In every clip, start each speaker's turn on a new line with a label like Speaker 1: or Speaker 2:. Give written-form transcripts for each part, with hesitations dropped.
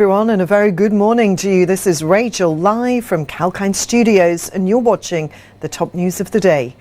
Speaker 1: everyone, and a very good morning to you. This is Rachel live from Kalkine Studios, and you're watching the top news of the day.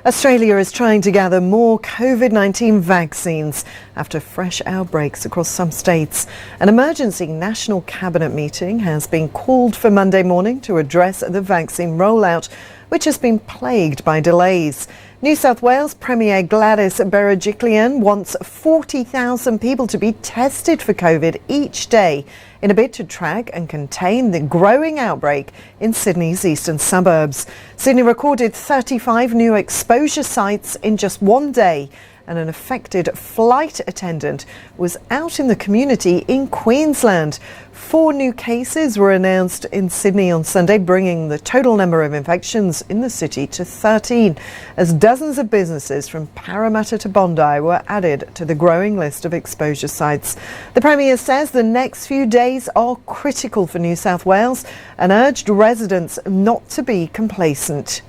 Speaker 1: Australia is trying to gather more COVID-19 vaccines after fresh outbreaks across some states. An emergency national cabinet meeting has been called for Monday morning to address the vaccine rollout, which has been plagued by delays. New South Wales Premier Gladys Berejiklian wants 40,000 people to be tested for COVID each day in a bid to track and contain the growing outbreak in Sydney's eastern suburbs. Sydney recorded 35 new exposure sites in just one day, and an affected flight attendant was out in the community in Queensland. 4 new cases were announced in Sydney on Sunday, bringing the total number of infections in the city to 13, as dozens of businesses from Parramatta to Bondi were added to the growing list of exposure sites. The Premier says the next few days are critical for New South Wales and urged residents not to be complacent.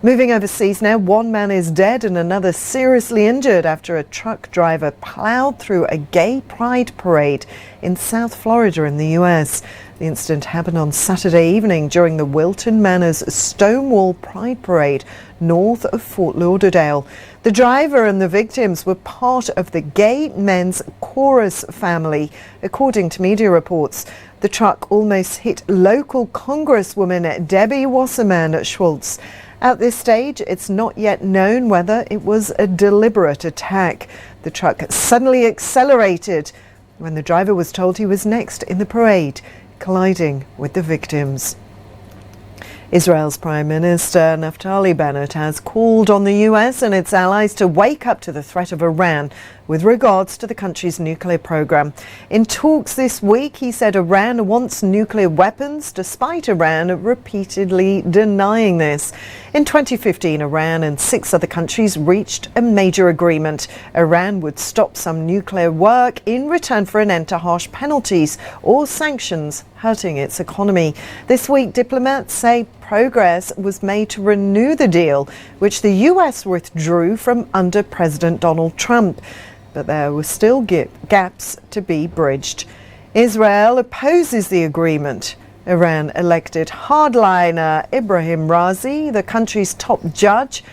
Speaker 1: Moving overseas now, one man is dead and another seriously injured after a truck driver ploughed through a gay pride parade in South Florida in the US. The incident happened on Saturday evening during the Wilton Manors Stonewall Pride Parade north of Fort Lauderdale. The driver and the victims were part of the Gay Men's Chorus family, according to media reports. The truck almost hit local Congresswoman Debbie Wasserman Schultz. At this stage, it's not yet known whether it was a deliberate attack. The truck suddenly accelerated when the driver was told he was next in the parade, colliding with the victims. Israel's Prime Minister Naftali Bennett has called on the US and its allies to wake up to the threat of Iran with regards to the country's nuclear program. In talks this week, he said Iran wants nuclear weapons, despite Iran repeatedly denying this. In 2015, Iran and 6 other countries reached a major agreement. Iran would stop some nuclear work in return for an end to harsh penalties or sanctions hurting its economy. This week, diplomats say progress was made to renew the deal, which the US withdrew from under President Donald Trump. But there were still gaps to be bridged. Israel opposes the agreement. Iran elected hardliner Ibrahim Raisi, the country's top judge,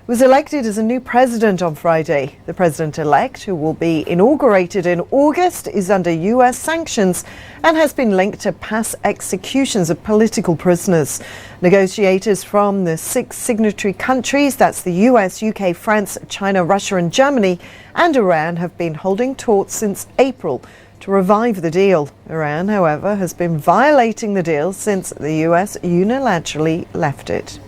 Speaker 1: was elected as a new president on Friday. The president-elect, who will be inaugurated in August, is under US sanctions and has been linked to past executions of political prisoners. Negotiators from the 6 signatory countries, that's the US, UK, France, China, Russia and Germany, and Iran, have been holding talks since April to revive the deal. Iran, however, has been violating the deal since the US unilaterally left it.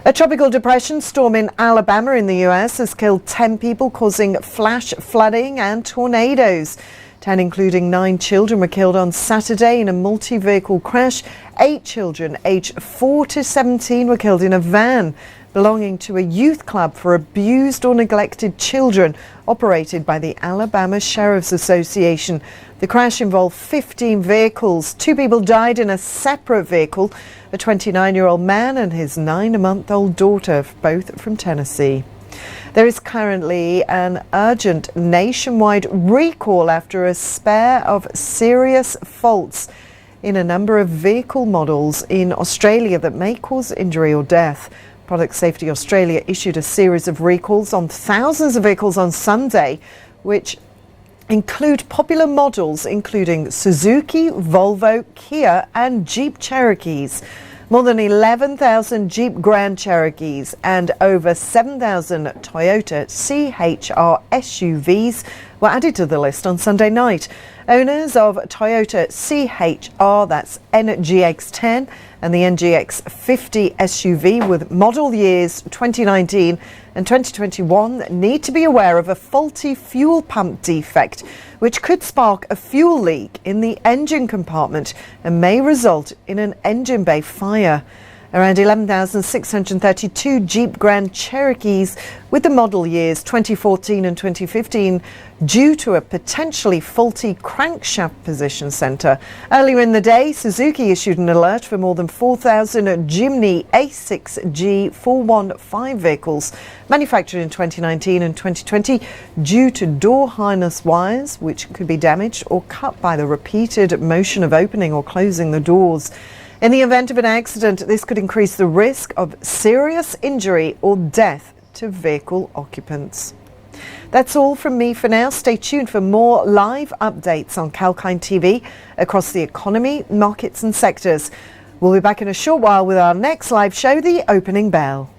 Speaker 1: A tropical depression storm in Alabama in the US has killed 10 people, causing flash flooding and tornadoes. 10, including 9 children, were killed on Saturday in a multi-vehicle crash. 8 children aged 4 to 17 were killed in a van belonging to a youth club for abused or neglected children operated by the Alabama Sheriff's Association. The crash involved 15 vehicles. 2 people died in a separate vehicle, a 29-year-old man and his 9-month-old daughter, both from Tennessee. There is currently an urgent nationwide recall after a spate of serious faults in a number of vehicle models in Australia that may cause injury or death. Product Safety Australia issued a series of recalls on thousands of vehicles on Sunday, which include popular models including Suzuki, Volvo, Kia and Jeep Cherokees. More than 11,000 Jeep Grand Cherokees and over 7,000 Toyota CHR SUVs were added to the list on Sunday night. Owners of Toyota CHR, that's NGX10, and the NGX50 SUV with model years 2019 and 2021 need to be aware of a faulty fuel pump defect, which could spark a fuel leak in the engine compartment and may result in an engine bay fire. Around 11,632 Jeep Grand Cherokees with the model years 2014 and 2015 due to a potentially faulty crankshaft position centre. Earlier in the day, Suzuki issued an alert for more than 4,000 Jimny A6G 415 vehicles manufactured in 2019 and 2020 due to door harness wires which could be damaged or cut by the repeated motion of opening or closing the doors. In the event of an accident, this could increase the risk of serious injury or death to vehicle occupants. That's all from me for now. Stay tuned for more live updates on Kalkine TV across the economy, markets and sectors. We'll be back in a short while with our next live show, The Opening Bell.